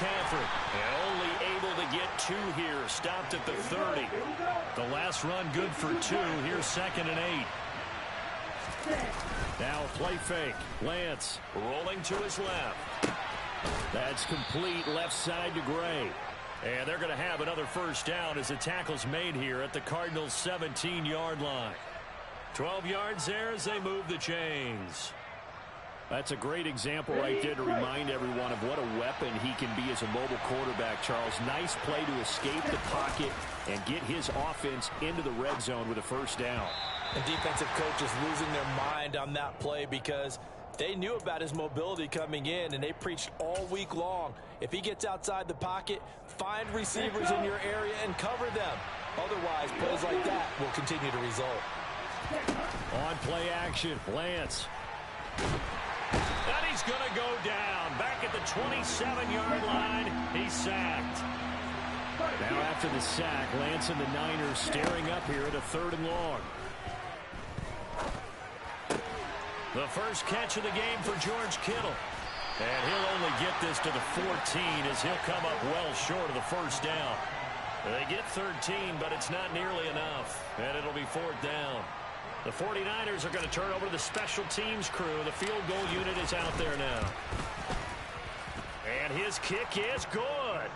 McCaffrey. And only able to get 2 here. Stopped at the 30. The last run good for 2. Here's 2nd and 8. Now play fake. Lance rolling to his left. That's complete left side to Gray. And they're going to have another first down as the tackle's made here at the Cardinals' 17-yard line. 12 yards there as they move the chains. That's a great example right there to remind everyone of what a weapon he can be as a mobile quarterback, Charles. Nice play to escape the pocket and get his offense into the red zone with a first down. The defensive coach is losing their mind on that play because they knew about his mobility coming in, and they preached all week long. If he gets outside the pocket, find receivers in your area and cover them. Otherwise, plays like that will continue to result. On play action, Lance. And he's going to go down. Back at the 27-yard line, he's sacked. Now after the sack, Lance and the Niners staring up here at a 3rd and long. The first catch of the game for George Kittle. And he'll only get this to the 14 as he'll come up well short of the first down. They get 13, but it's not nearly enough. And it'll be 4th down. The 49ers are going to turn over to the special teams crew. The field goal unit is out there now. And his kick is good.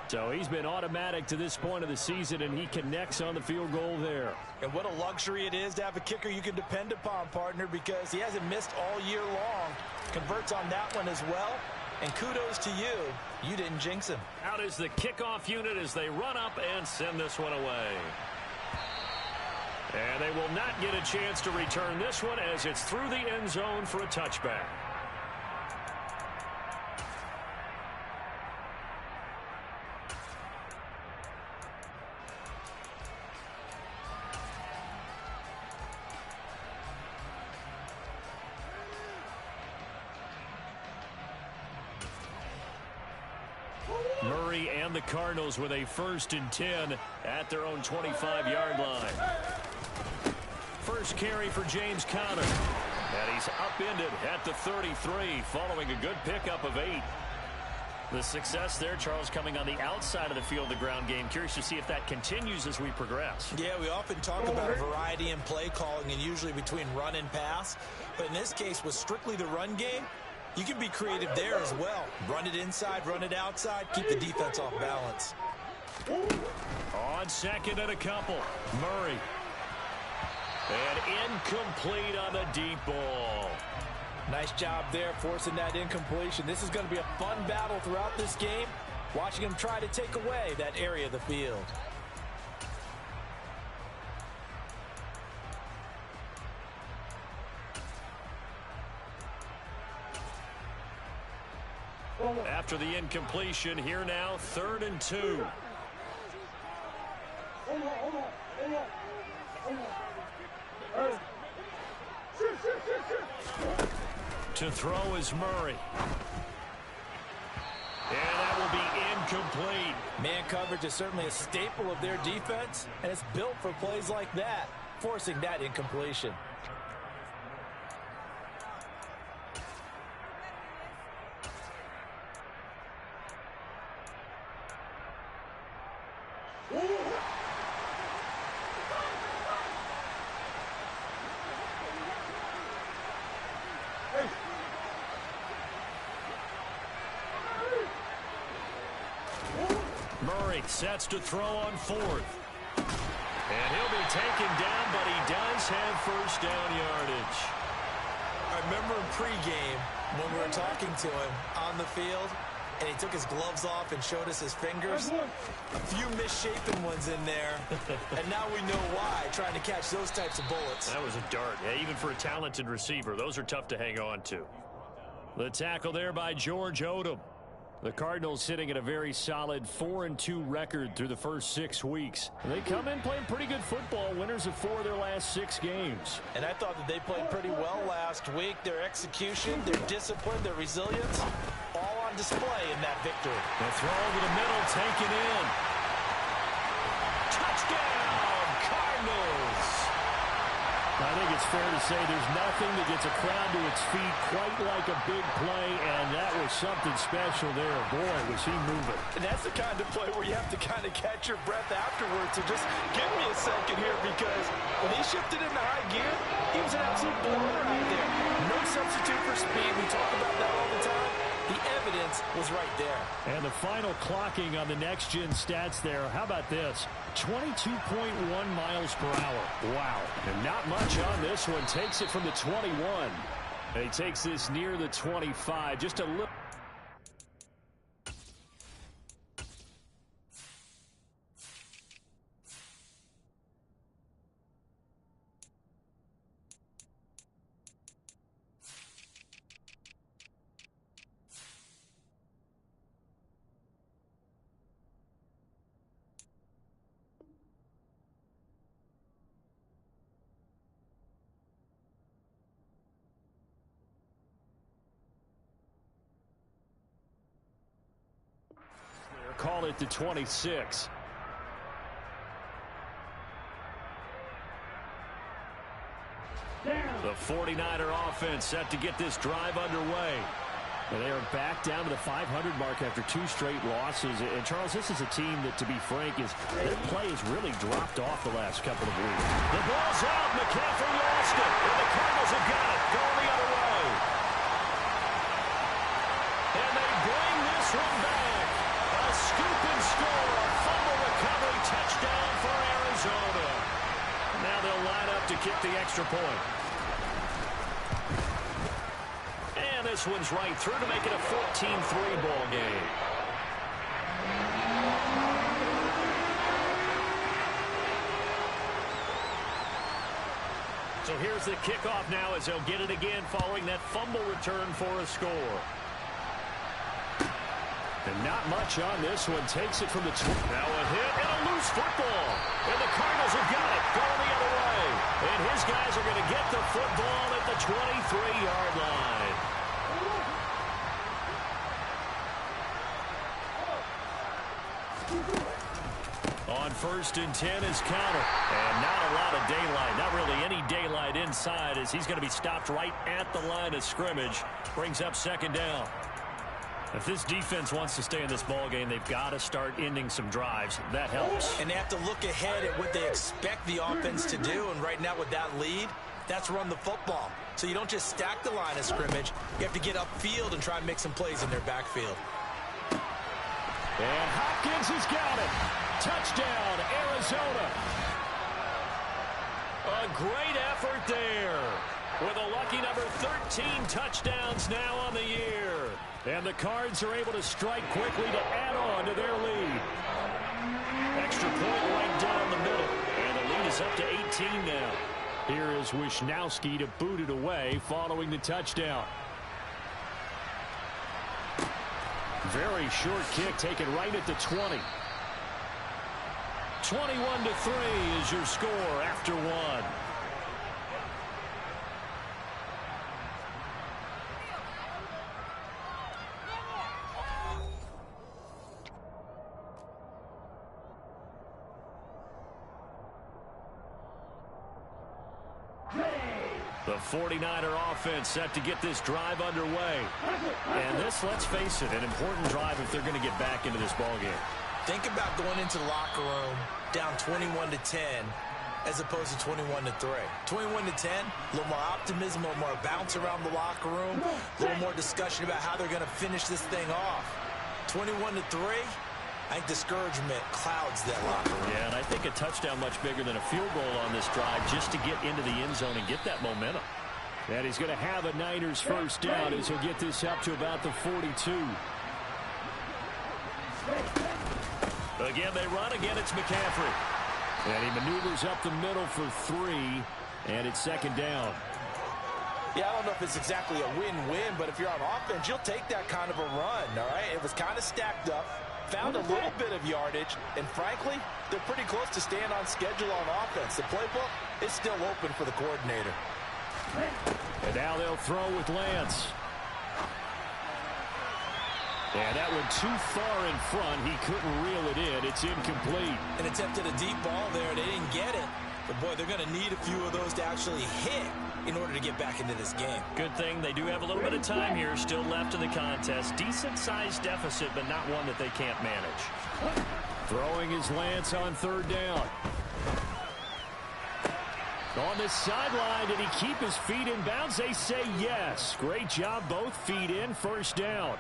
So he's been automatic to this point of the season, and he connects on the field goal there. And what a luxury it is to have a kicker you can depend upon, partner, because he hasn't missed all year long. Converts on that one as well. And kudos to you. You didn't jinx him. Out is the kickoff unit as they run up and send this one away. And they will not get a chance to return this one as it's through the end zone for a touchback. Murray and the Cardinals with a 1st and 10 at their own 25-yard line. First carry for James Conner. And he's upended at the 33 following a good pickup of 8. The success there, Charles, coming on the outside of the field, the ground game. Curious to see if that continues as we progress. Yeah, we often talk about a variety in play calling and usually between run and pass. But in this case, with strictly the run game, you can be creative there as well. Run it inside, run it outside, keep the defense off balance. On 2nd and a couple, Murray. And incomplete on the deep ball. Nice job there forcing that incompletion. This is going to be a fun battle throughout this game. Watching him try to take away that area of the field. After the incompletion, here now, 3rd and 2. To throw is Murray. And that will be incomplete. Man coverage is certainly a staple of their defense, and it's built for plays like that, forcing that incompletion. Murray sets to throw on 4th. And he'll be taken down, but he does have first down yardage. I remember in pregame when we were talking to him on the field, and he took his gloves off and showed us his fingers. A few misshapen ones in there, and now we know why, trying to catch those types of bullets. That was a dart. Yeah, even for a talented receiver, those are tough to hang on to. The tackle there by George Odom. The Cardinals sitting at a very solid 4-2 record through the first 6 weeks. They come in playing pretty good football, winners of 4 of their last 6 games. And I thought that they played pretty well last week. Their execution, their discipline, their resilience, all on display in that victory. The throw over the middle, taken in. Touchdown, Cardinals! I think it's fair to say there's nothing that gets a crowd to its feet quite like a big play, and that was something special there. Boy, was he moving. And that's the kind of play where you have to kind of catch your breath afterwards. So just give me a second here, because when he shifted into high gear, he was an absolute blower out there. No substitute for speed. We talk about that all the time. The evidence was right there. And the final clocking on the next-gen stats there. How about this? 22.1 miles per hour. Wow. And not much on this one. Takes it from the 21. And he takes this near the 25. Just a little. Call it the 26. The 49er offense set to get this drive underway. And they are back down to the 500 mark after 2 straight losses. And, Charles, this is a team that, to be frank, their play has really dropped off the last couple of weeks. The ball's out. McCaffrey lost it. And the Cardinals have got it. Going the other way. And they bring this one back. A scoop and score. Fumble recovery. Touchdown for Arizona. Now they'll line up to kick the extra point. And this one's right through to make it a 14-3 ball game. So here's the kickoff now as they'll get it again following that fumble return for a score. And not much on this one. Takes it from the now a hit and a loose football. And the Cardinals have got it. Going the other way. And his guys are going to get the football at the 23-yard line. On 1st and 10 is counter. And not a lot of daylight. Not really any daylight inside, as he's going to be stopped right at the line of scrimmage. Brings up 2nd down. If this defense wants to stay in this ballgame, they've got to start ending some drives. That helps. And they have to look ahead at what they expect the offense to do. And right now with that lead, that's run the football. So you don't just stack the line of scrimmage. You have to get upfield and try and make some plays in their backfield. And Hopkins has got it. Touchdown, Arizona. A great effort there. With a lucky number 13 touchdowns now on the year. And the Cards are able to strike quickly to add on to their lead. Extra point right down the middle. And the lead is up to 18 now. Here is Wisnowski to boot it away following the touchdown. Very short kick taken right at the 20. 21-3 is your score after 1. The 49er offense set to get this drive underway. And this, let's face it, an important drive if they're going to get back into this ballgame. Think about going into the locker room down 21-10 as opposed to 21-3. 21-10, a little more optimism, a little more bounce around the locker room, a little more discussion about how they're going to finish this thing off. 21-3, I think discouragement clouds that locker room. Yeah, and I think a touchdown much bigger than a field goal on this drive just to get into the end zone and get that momentum. And he's going to have a Niners first down as he'll get this up to about the 42. Again, they run. Again, it's McCaffrey. And he maneuvers up the middle for 3, and it's 2nd down. Yeah, I don't know if it's exactly a win-win, but if you're on offense, you'll take that kind of a run, all right? It was kind of stacked up, found a little bit of yardage, and frankly, they're pretty close to staying on schedule on offense. The playbook is still open for the coordinator. And now they'll throw with Lance. And that went too far in front. He couldn't reel it in. It's incomplete. And attempted a deep ball there. They didn't get it. But, boy, they're going to need a few of those to actually hit in order to get back into this game. Good thing they do have a little bit of time here still left in the contest. Decent-sized deficit, but not one that they can't manage. Throwing his Lance on third down. On the sideline, did he keep his feet in bounds? They say yes. Great job, both feet in, first down.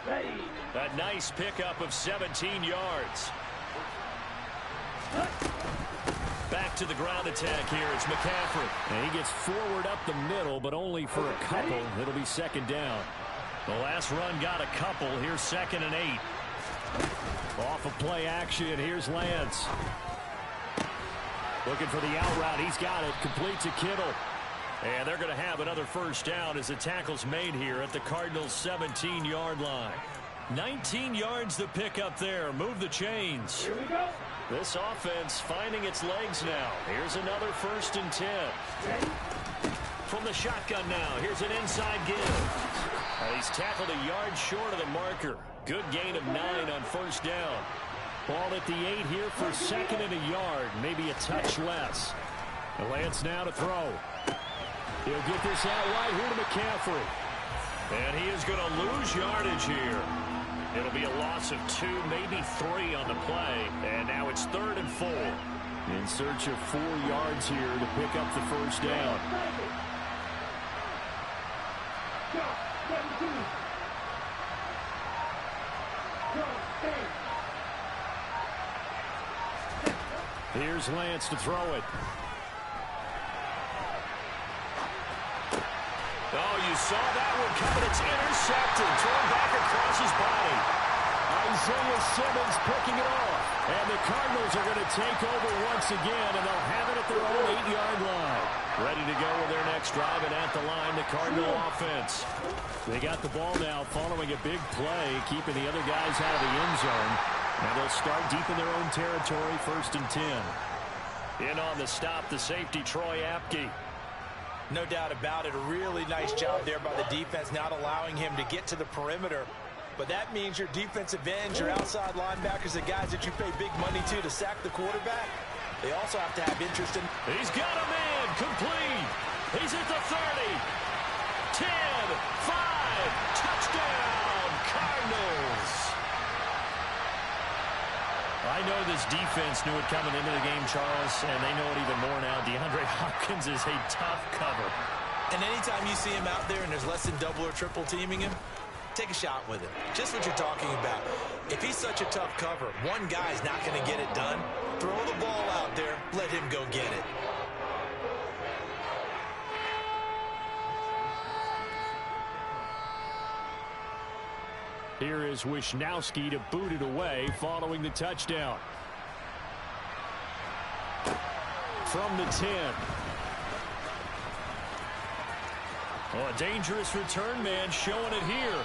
A nice pickup of 17 yards. Back to the ground attack here. It's McCaffrey. And he gets forward up the middle, but only for a couple. It'll be second down. The last run got a couple. Here's 2nd and 8. Off of play action. Here's Lance. Looking for the out route. He's got it. Complete to Kittle. And they're going to have another first down as the tackle's made here at the Cardinals' 17-yard line. 19 yards to pick up there. Move the chains. Here we go. This offense finding its legs now. Here's another 1st and 10. From the shotgun now. Here's an inside give. He's tackled a yard short of the marker. Good gain of 9 on first down. Ball at the 8 here for 2nd and a yard. Maybe a touch less. Lance now to throw. He'll get this out wide here to McCaffrey. And he is going to lose yardage here. It'll be a loss of 2, maybe 3 on the play. And now it's 3rd and 4. In search of 4 yards here to pick up the first down. Here's Lance to throw it. Oh, you saw that one coming. It's intercepted. Thrown back across his body. Isaiah Simmons picking it off. And the Cardinals are going to take over once again, and they'll have it at their own 8-yard line. Ready to go with their next drive, and at the line, the Cardinal offense. They got the ball now following a big play, keeping the other guys out of the end zone. Now they'll start deep in their own territory, 1st and 10. In on the stop, the safety, Troy Apke. No doubt about it. A really nice job there by the defense, not allowing him to get to the perimeter. But that means your defensive ends, your outside linebackers, the guys that you pay big money to sack the quarterback, they also have to have interest in. He's got a man, complete. He's at the 30. 10, 5, touchdown, Cardinals. I know this defense knew it coming into the game, Charles, and they know it even more now. DeAndre Hopkins is a tough cover. And anytime you see him out there and there's less than double or triple teaming him, take a shot with him. Just what you're talking about. If he's such a tough cover, one guy's not going to get it done. Throw the ball out there. Let him go get it. Here is Wisnowski to boot it away following the touchdown. From the 10. Oh, a dangerous return man showing it here.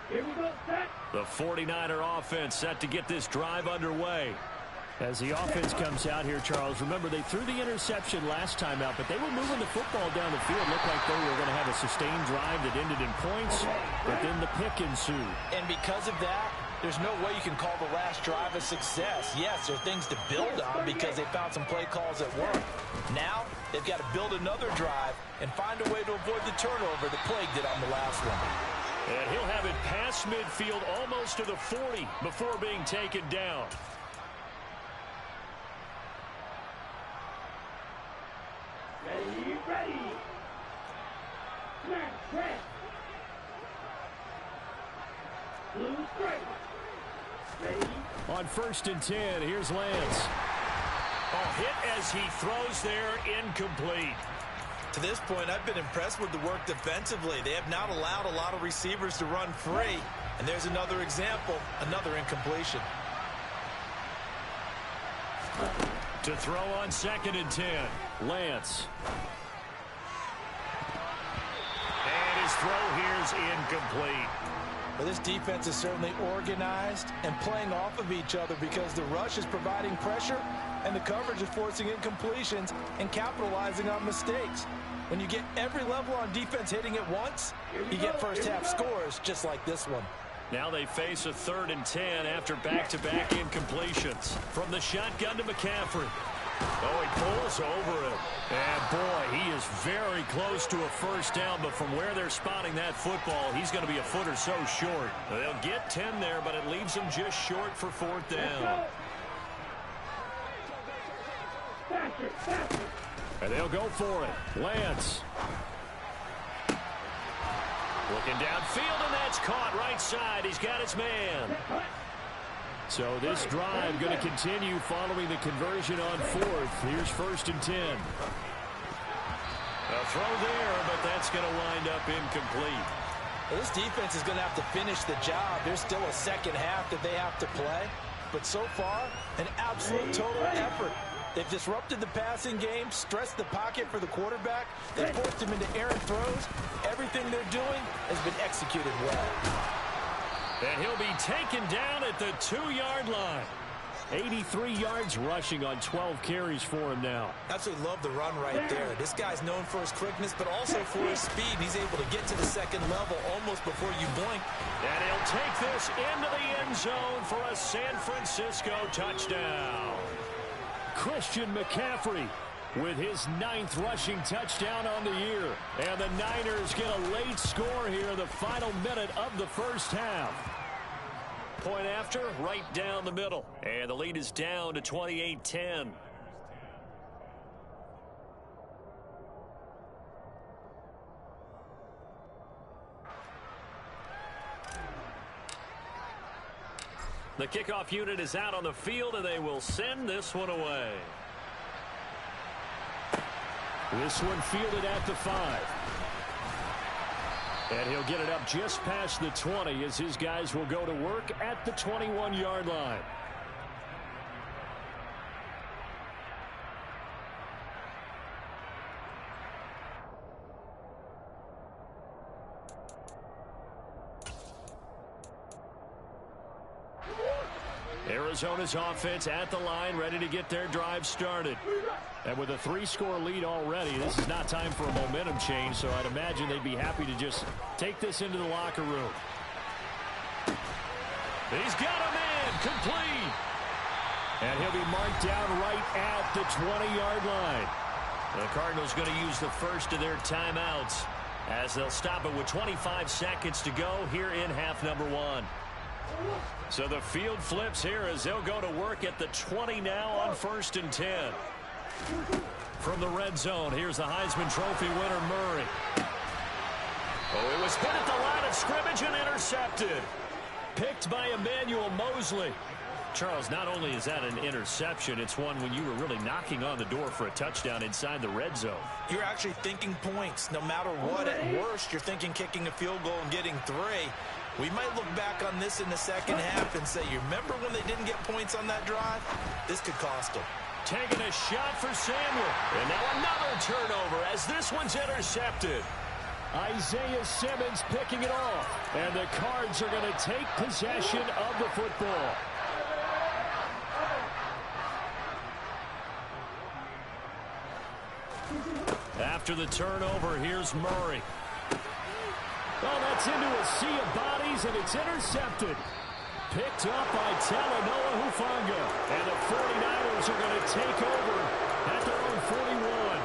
Here we go, set. The 49er offense set to get this drive underway. As the offense comes out here, Charles, remember they threw the interception last time out, but they were moving the football down the field. Looked like they were going to have a sustained drive that ended in points, but then the pick ensued. And because of that, there's no way you can call the last drive a success. Yes, there are things to build on because they found some play calls that work. Now, they've got to build another drive and find a way to avoid the turnover the plague did on the last one. And he'll have it past midfield almost to the 40 before being taken down. Ready, ready. Snap, press. Blue straight. Ready. On 1st and 10, here's Lance. A hit as he throws there, incomplete. To this point, I've been impressed with the work defensively. They have not allowed a lot of receivers to run free. And there's another example, another incompletion. To throw on 2nd and 10, Lance. And his throw here's incomplete. Well, this defense is certainly organized and playing off of each other because the rush is providing pressure and the coverage is forcing incompletions and capitalizing on mistakes. When you get every level on defense hitting at once, you get first-half scores just like this one. Now they face a 3rd and 10 after back-to-back incompletions. From the shotgun to McCaffrey. Oh, he pulls over it. And, boy, he is very close to a first down, but from where they're spotting that football, he's going to be a foot or so short. They'll get 10 there, but it leaves them just short for 4th down. And they'll go for it. Lance. Looking downfield, and that's caught right side. He's got his man. So this drive going to continue following the conversion on 4th. Here's 1st and 10. A throw there, but that's going to wind up incomplete. Well, this defense is going to have to finish the job. There's still a second half that they have to play. But so far, an absolute total effort. They've disrupted the passing game, stressed the pocket for the quarterback. They forced him into errant throws. Everything they're doing has been executed well. And he'll be taken down at the 2-yard line. 83 yards rushing on 12 carries for him now. Absolutely love the run right there. This guy's known for his quickness, but also for his speed. He's able to get to the second level almost before you blink. And he'll take this into the end zone for a San Francisco touchdown. Christian McCaffrey with his 9th rushing touchdown on the year. And the Niners get a late score here in the final minute of the first half. Point after, right down the middle. And the lead is down to 28-10. The kickoff unit is out on the field, and they will send this one away. This one fielded at the 5. And he'll get it up just past the 20 as his guys will go to work at the 21-yard line. Arizona's offense at the line, ready to get their drive started. And with a 3-score lead already, this is not time for a momentum change, so I'd imagine they'd be happy to just take this into the locker room. He's got a man, complete. And he'll be marked down right at the 20-yard line. The Cardinals going to use the first of their timeouts as they'll stop it with 25 seconds to go here in half number 1. So the field flips here as they'll go to work at the 20 now on 1st and 10. From the red zone, here's the Heisman Trophy winner, Murray. Oh, it was hit at the line of scrimmage and intercepted. Picked by Emmanuel Mosley. Charles, not only is that an interception, it's one when you were really knocking on the door for a touchdown inside the red zone. You're actually thinking points. No matter what, at worst, you're thinking kicking a field goal and getting 3. We might look back on this in the second half and say, you remember when they didn't get points on that drive? This could cost them. Taking a shot for Samuel. And now another turnover as this one's intercepted. Isaiah Simmons picking it off. And the Cards are going to take possession of the football. After the turnover, here's Murray. Oh, that's into a sea of bodies, and it's intercepted. Picked up by Talanoa Hufanga. And the 49ers are going to take over at their own 41.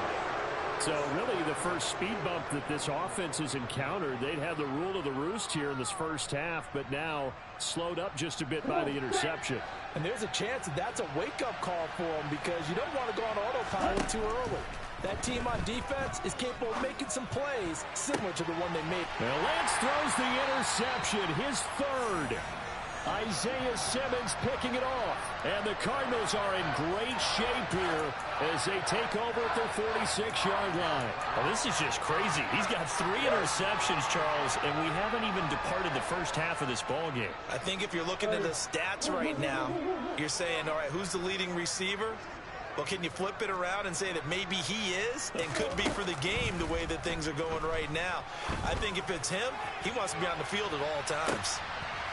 So really the first speed bump that this offense has encountered. They'd had the rule of the roost here in this first half, but now slowed up just a bit by the interception. And there's a chance that that's a wake-up call for them because you don't want to go on autopilot too early. That team on defense is capable of making some plays similar to the one they made. Well, Lance throws the interception, his 3rd. Isaiah Simmons picking it off. And the Cardinals are in great shape here as they take over at their 46-yard line. Well, this is just crazy. He's got 3 interceptions, Charles, and we haven't even departed the first half of this ballgame. I think if you're looking at the stats right now, you're saying, all right, who's the leading receiver? Well, can you flip it around and say that maybe he is and could be for the game the way that things are going right now? I think if it's him, he wants to be on the field at all times.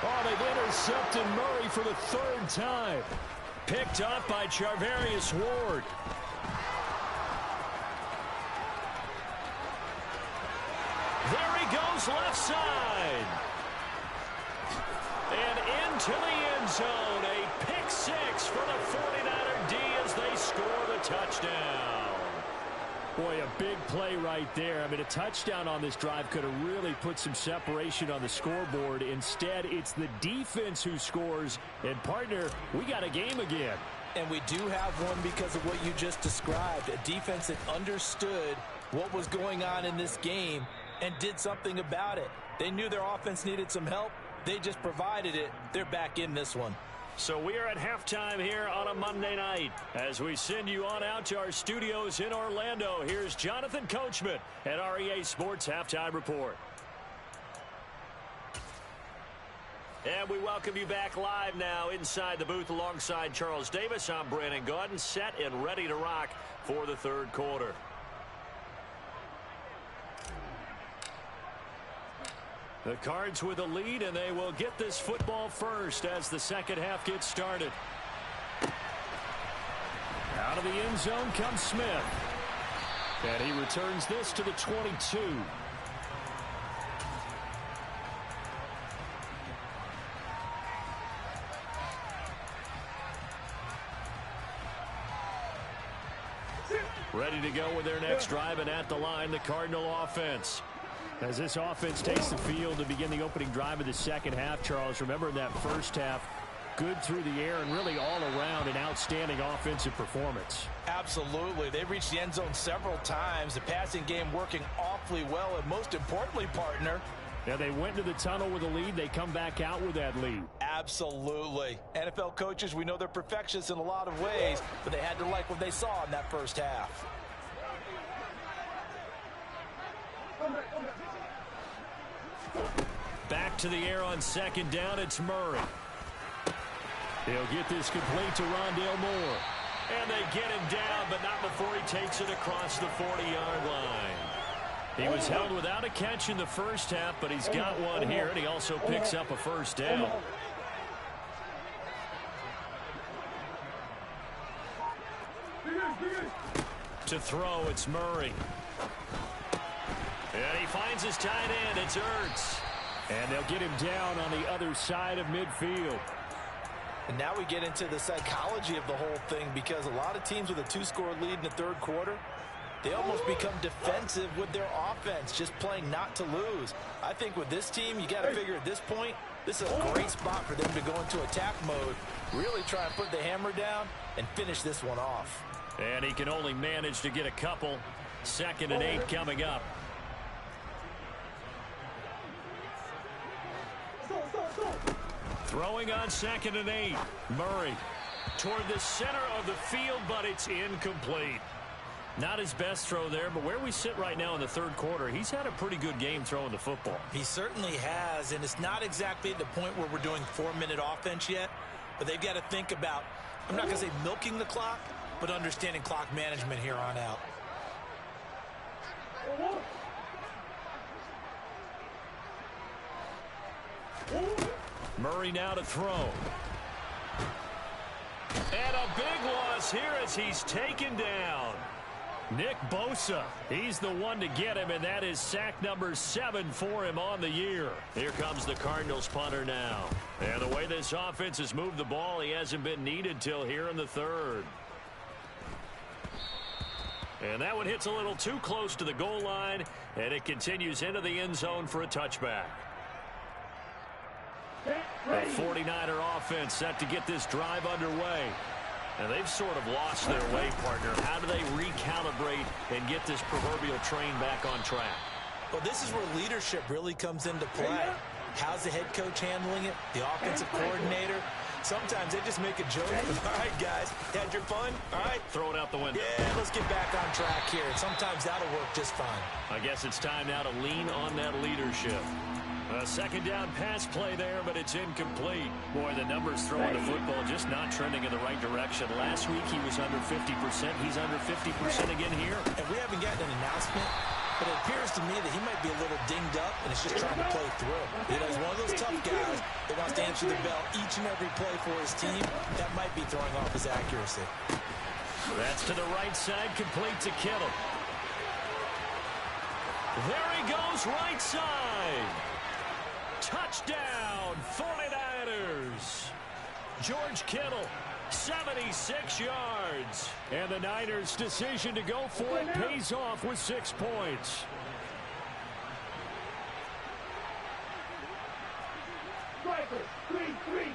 Oh, they've intercepted Murray for the third time. Picked up by Charvarius Ward. There he goes left side. And into the end zone. A pick six for the 49er D as they score the touchdown. Boy, a big play right there. I mean, a touchdown on this drive could have really put some separation on the scoreboard. Instead, it's the defense who scores. And, partner, we got a game again. And we do have one because of what you just described. A defense that understood what was going on in this game and did something about it. They knew their offense needed some help. They just provided it. They're back in this one. So we are at halftime here on a Monday night. As we send you on out to our studios in Orlando, here's Jonathan Coachman at REA Sports Halftime Report. And we welcome you back live now inside the booth alongside Charles Davis. I'm Brandon Gaudin, set and ready to rock for the third quarter. The Cards with a lead, and they will get this football first as the second half gets started. Out of the end zone comes Smith. And he returns this to the 22. Ready to go with their next drive, and at the line, the Cardinal offense. As this offense takes the field to begin the opening drive of the second half, Charles, remember in that first half, good through the air and really all around an outstanding offensive performance. Absolutely. They reached the end zone several times. The passing game working awfully well, and most importantly, partner, yeah, they went to the tunnel with a lead. They come back out with that lead. Absolutely. NFL coaches, we know they're perfectionists in a lot of ways, but they had to like what they saw in that first half. Back to the air on second down. It's Murray. They'll get this complete to Rondale Moore. And they get him down, but not before he takes it across the 40-yard line. He was held without a catch in the first half, but he's got one here, and he also picks up a first down. To throw, it's Murray. And he finds his tight end. It's Ertz. And they'll get him down on the other side of midfield. And now we get into the psychology of the whole thing, because a lot of teams with a two-score lead in the third quarter, they almost become defensive with their offense, just playing not to lose. I think with this team, you got to figure at this point, this is a great spot for them to go into attack mode, really try and put the hammer down and finish this one off. And he can only manage to get a couple. 2nd and 8 coming up. Throwing on 2nd and 8. Murray toward the center of the field, but it's incomplete. Not his best throw there, but where we sit right now in the third quarter, he's had a pretty good game throwing the football. He certainly has, and it's not exactly the point where we're doing 4-minute offense yet, but they've got to think about, I'm not going to say milking the clock, but understanding clock management here on out. Murray now to throw. And a big loss here as he's taken down. Nick Bosa, he's the one to get him, and that is sack number 7 for him on the year. Here comes the Cardinals punter now. And the way this offense has moved the ball, he hasn't been needed till here in the third. And that one hits a little too close to the goal line, and it continues into the end zone for a touchback. The 49er offense set to get this drive underway. And they've sort of lost their way, partner. How do they recalibrate and get this proverbial train back on track? Well, this is where leadership really comes into play. How's the head coach handling it? The offensive coordinator? Sometimes they just make a joke. All right, guys, had your fun? All right. Throw it out the window. Yeah, let's get back on track here. Sometimes that'll work just fine. I guess it's time now to lean on that leadership. A second down pass play there, but it's incomplete. Boy, the numbers throwing the football just not trending in the right direction. Last week he was under 50%. He's under 50% again here. And we haven't gotten an announcement, but it appears to me that he might be a little dinged up and is just trying to play through. You know, he's one of those tough guys that wants to answer the bell each and every play for his team. That might be throwing off his accuracy. That's to the right side, complete to Kittle. There he goes, right side. Touchdown, 49ers. George Kittle, 76 yards. And the Niners' decision to go for it pays off with 6 points. Striker, 3-3.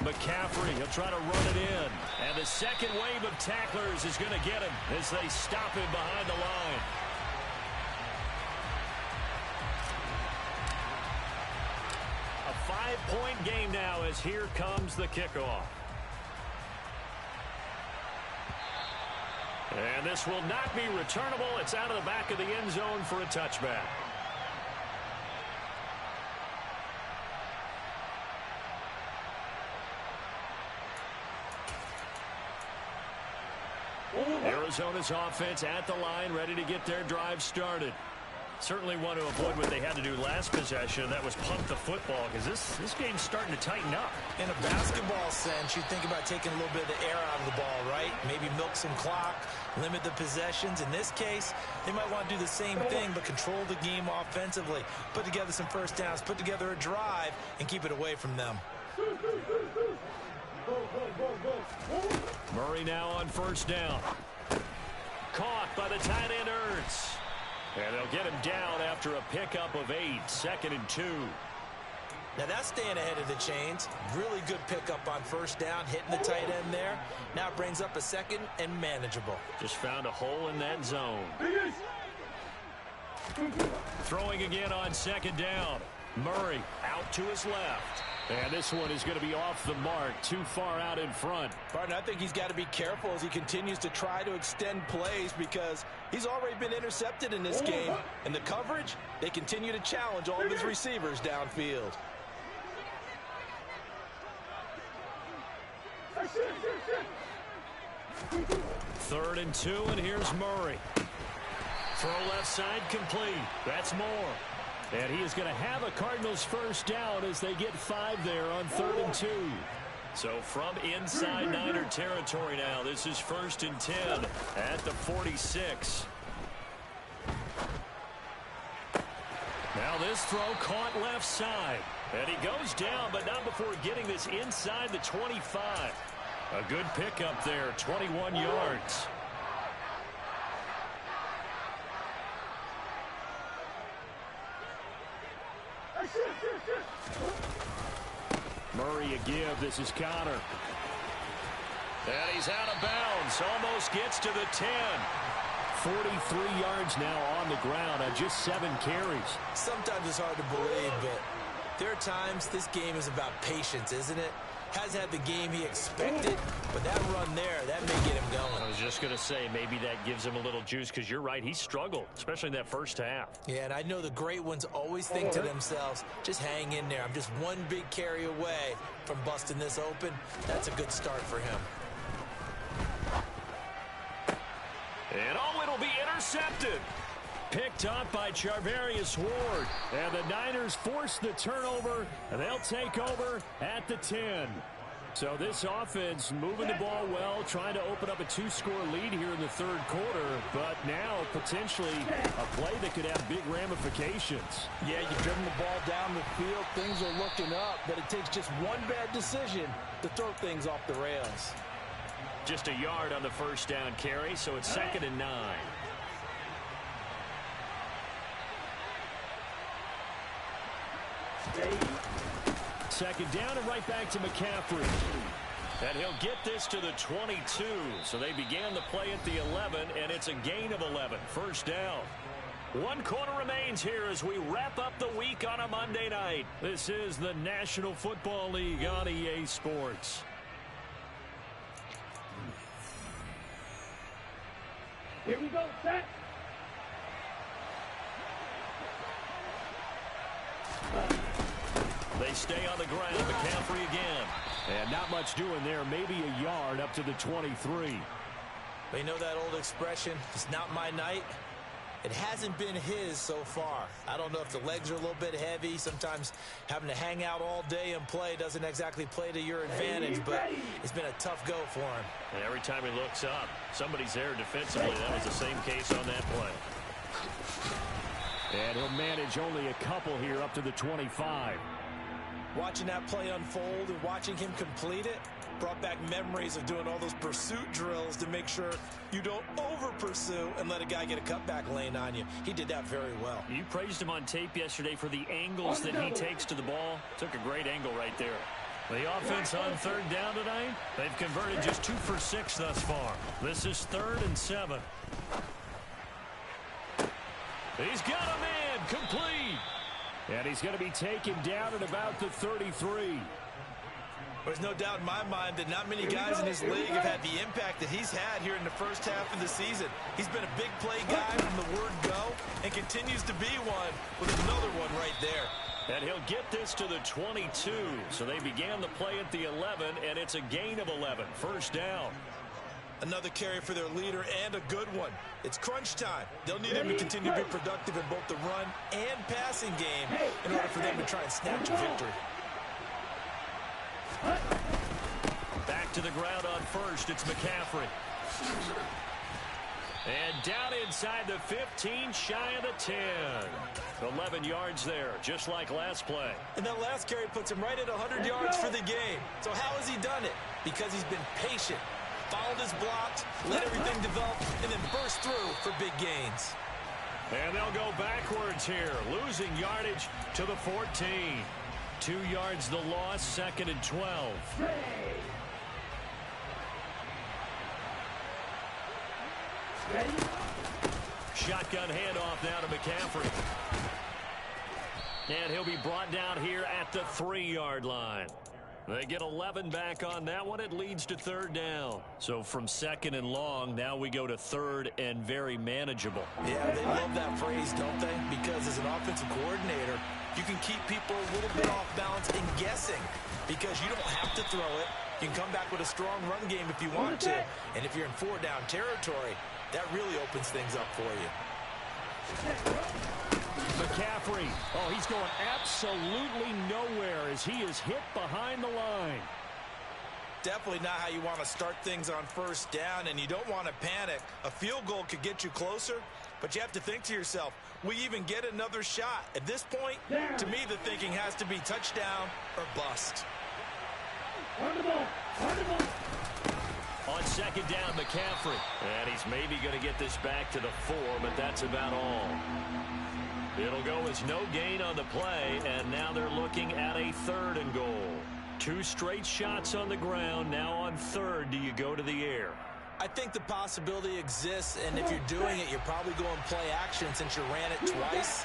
McCaffrey, he'll try to run it in. And the second wave of tacklers is going to get him as they stop him behind the line. A 5-point game now as here comes the kickoff. And this will not be returnable. It's out of the back of the end zone for a touchback. Arizona's offense at the line, ready to get their drive started. Certainly want to avoid what they had to do last possession. That was pump the football, because this game's starting to tighten up. In a basketball sense, you think about taking a little bit of the air out of the ball, right? Maybe milk some clock, limit the possessions. In this case, they might want to do the same thing, but control the game offensively. Put together some first downs, put together a drive, and keep it away from them. Murray now on first down. Caught by the tight end Ertz. And they'll get him down after a pickup of 8, 2nd and 2. Now that's staying ahead of the chains. Really good pickup on first down, hitting the tight end there. Now it brings up a second and manageable. Just found a hole in that zone. Throwing again on second down. Murray out to his left. And this one is going to be off the mark, too far out in front. Partner, I think he's got to be careful as he continues to try to extend plays because he's already been intercepted in this game. And the coverage, they continue to challenge all of his receivers downfield. Third and 2, and here's Murray. Throw left side complete. That's Moore. And he is going to have a Cardinals first down as they get 5 there on 3rd and 2. So from inside Niner territory now, this is 1st and 10 at the 46. Now this throw caught left side. And he goes down, but not before getting this inside the 25. A good pickup there, 21 yards. Murray a give. This is Connor. And he's out of bounds. Almost gets to the 10. 43 yards now on the ground on just 7 carries. Sometimes it's hard to believe, but there are times this game is about patience, isn't it? Hasn't had the game he expected, but that run there, that may get him going. I was just going to say, maybe that gives him a little juice, because you're right, he struggled, especially in that first half. Yeah, and I know the great ones always think to themselves, just hang in there. I'm just one big carry away from busting this open. That's a good start for him. And oh, it'll be intercepted. Picked up by Charvarius Ward. And the Niners force the turnover, and they'll take over at the 10. So this offense moving the ball well, trying to open up a 2-score lead here in the 3rd quarter, but now potentially a play that could have big ramifications. Yeah, you've driven the ball down the field. Things are looking up, but it takes just one bad decision to throw things off the rails. Just a yard on the first down carry, so it's 2nd and 9. Second down and right back to McCaffrey. And he'll get this to the 22. So they began the play at the 11, and it's a gain of 11. First down. One quarter remains here as we wrap up the week on a Monday night. This is the National Football League on EA Sports. Here we go, set. They stay on the ground. McCaffrey again. And not much doing there. Maybe a yard up to the 23. They know that old expression, it's not my night. It hasn't been his so far. I don't know if the legs are a little bit heavy. Sometimes having to hang out all day and play doesn't exactly play to your advantage, but it's been a tough go for him. And every time he looks up, somebody's there defensively. That was the same case on that play. And he'll manage only a couple here up to the 25. Watching that play unfold and watching him complete it brought back memories of doing all those pursuit drills to make sure you don't over-pursue and let a guy get a cutback lane on you. He did that very well. You praised him on tape yesterday for the angles that he takes to the ball. Took a great angle right there. The offense on third down tonight, they've converted just 2 for 6 thus far. This is 3rd and 7. He's got a man complete. And he's going to be taken down at about the 33. There's no doubt in my mind that not many guys in this league have had the impact that he's had here in the first half of the season. He's been a big play guy from the word go and continues to be one with another one right there. And he'll get this to the 22. So they began the play at the 11, and it's a gain of 11. First down. Another carry for their leader and a good one. It's crunch time. They'll need him to continue to be productive in both the run and passing game in order for them to try and snatch a victory. Back to the ground on first. It's McCaffrey. And down inside the 15, shy of the 10. 11 yards there, just like last play. And that last carry puts him right at 100 yards for the game. So how has he done it? Because he's been patient, followed his blocks, let everything develop, and then burst through for big gains. And they'll go backwards here, losing yardage to the 14. 2 yards the loss, 2nd and 12. Shotgun handoff now to McCaffrey. And he'll be brought down here at the 3-yard line. They get 11 back on that one. It leads to 3rd down. So from 2nd and long, now we go to 3rd and very manageable. Yeah, they love that phrase, don't they? Because as an offensive coordinator, you can keep people a little bit off balance and guessing because you don't have to throw it. You can come back with a strong run game if you want to. And if you're in 4-down territory, that really opens things up for you. McCaffrey, oh, he's going absolutely nowhere as he is hit behind the line. Definitely not how you want to start things on 1st down, and you don't want to panic. A field goal could get you closer, but you have to think to yourself, we even get another shot. At this point, to me, the thinking has to be touchdown or bust. On 2nd down, McCaffrey. And he's maybe going to get this back to the 4, but that's about all. It'll go as no gain on the play, and now they're looking at a 3rd and goal. 2 straight shots on the ground. Now on 3rd, do you go to the air? I think the possibility exists, and if you're doing it, you're probably going play action since you ran it twice.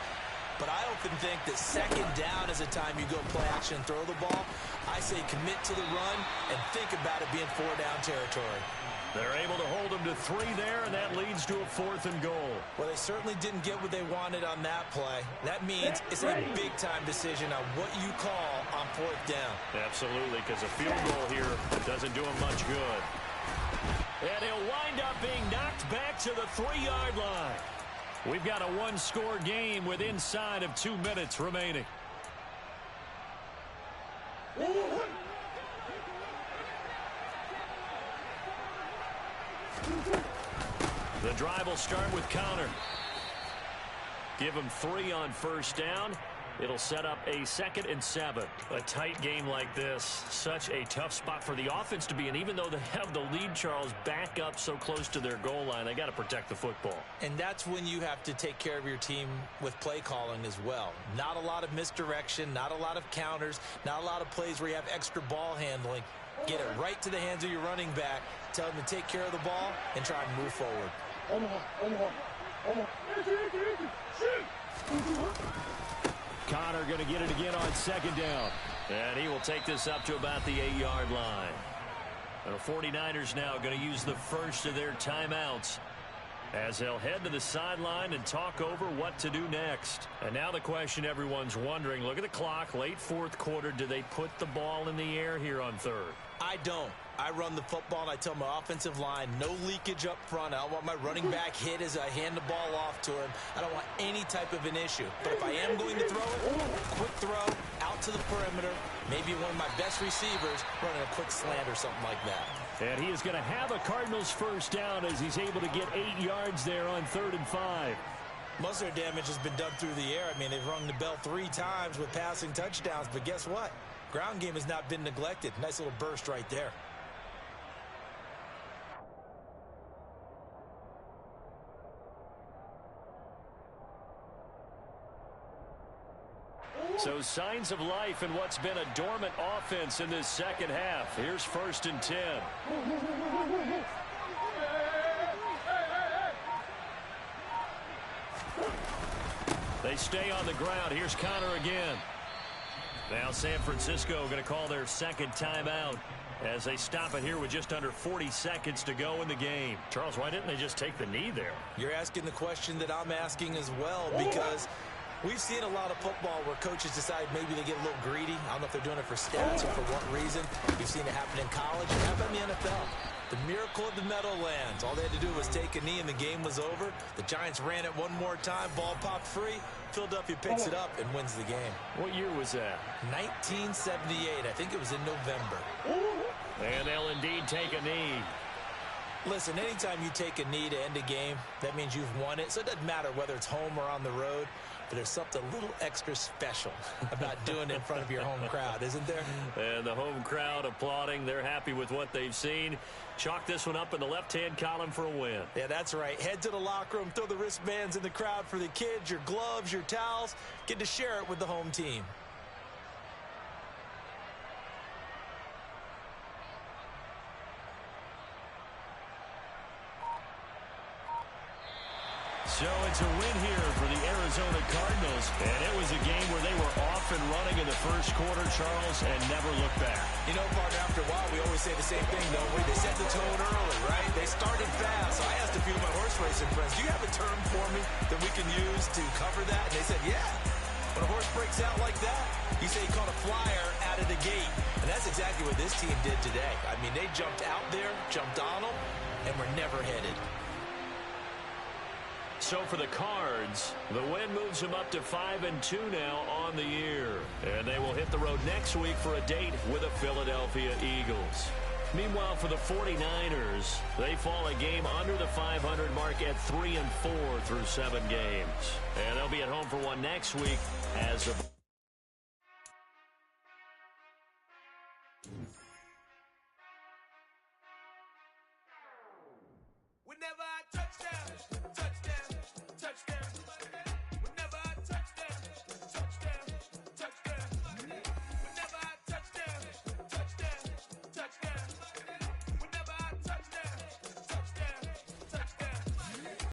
But I often think that 2nd down is a time you go play action and throw the ball. I say commit to the run and think about it being 4-down territory. They're able to hold them to 3 there, and that leads to a 4th and goal. Well, they certainly didn't get what they wanted on that play. That means it's a big-time decision on what you call on 4th down. Absolutely, because a field goal here doesn't do him much good. And he'll wind up being knocked back to the 3-yard line. We've got a 1-score game with inside of 2 minutes remaining. The drive will start with Connor. Give him 3 on 1st down. It'll set up a 2nd and 7. A tight game like this, such a tough spot for the offense to be in. Even though they have the lead, Charles, back up so close to their goal line, they got to protect the football. And that's when you have to take care of your team with play calling as well. Not a lot of misdirection, not a lot of counters, not a lot of plays where you have extra ball handling. Get it right to the hands of your running back. Tell him to take care of the ball and try and move forward. second down. And he will take this up to about the 8-yard line. The 49ers now going to use the first of their timeouts as they'll head to the sideline and talk over what to do next. And now the question everyone's wondering, look at the clock, late fourth quarter, do they put the ball in the air here on third? I don't. I run the football, and I tell my offensive line, no leakage up front. I don't want my running back hit as I hand the ball off to him. I don't want any type of an issue. But if I am going to throw it, quick throw, out to the perimeter, maybe one of my best receivers running a quick slant or something like that. And he is going to have a Cardinals first down as he's able to get 8 yards there on 3rd and 5. Most of their damage has been done through the air. I mean, they've rung the bell 3 times with passing touchdowns, but guess what? Ground game has not been neglected. Nice little burst right there. So signs of life in what's been a dormant offense in this second half. Here's 1st and 10. They stay on the ground. Here's Connor again. Now San Francisco going to call their second timeout as they stop it here with just under 40 seconds to go in the game. Charles, why didn't they just take the knee there? You're asking the question that I'm asking as well, because we've seen a lot of football where coaches decide maybe they get a little greedy. I don't know if they're doing it for stats or for what reason. You've seen it happen in college. It happened in the NFL. The miracle of the Meadowlands. All they had to do was take a knee and the game was over. The Giants ran it one more time. Ball popped free. Philadelphia picks it up and wins the game. What year was that? 1978. I think it was in November. And they'll indeed take a knee. Listen, anytime you take a knee to end a game, that means you've won it. So it doesn't matter whether it's home or on the road. But there's something a little extra special about doing it in front of your home crowd, isn't there? And the home crowd applauding. They're happy with what they've seen. Chalk this one up in the left-hand column for a win. Yeah, that's right. Head to the locker room, throw the wristbands in the crowd for the kids, your gloves, your towels. Get to share it with the home team. So it's a win here for the Arizona Cardinals. And it was a game where they were off and running in the first quarter, Charles, and never looked back. You know, partner, after a while, we always say the same thing, don't we? They set the tone early, right? They started fast. So I asked a few of my horse racing friends, do you have a term for me that we can use to cover that? And they said, yeah. When a horse breaks out like that, you say he caught a flyer out of the gate. And that's exactly what this team did today. I mean, they jumped out there, jumped on them, and were never headed. So for the Cards, the win moves them up to 5-2 now on the year. And they will hit the road next week for a date with the Philadelphia Eagles. Meanwhile, for the 49ers, they fall a game under the 500 mark at 3-4 through 7 games. And they'll be at home for one next week as of... Whenever I touch down.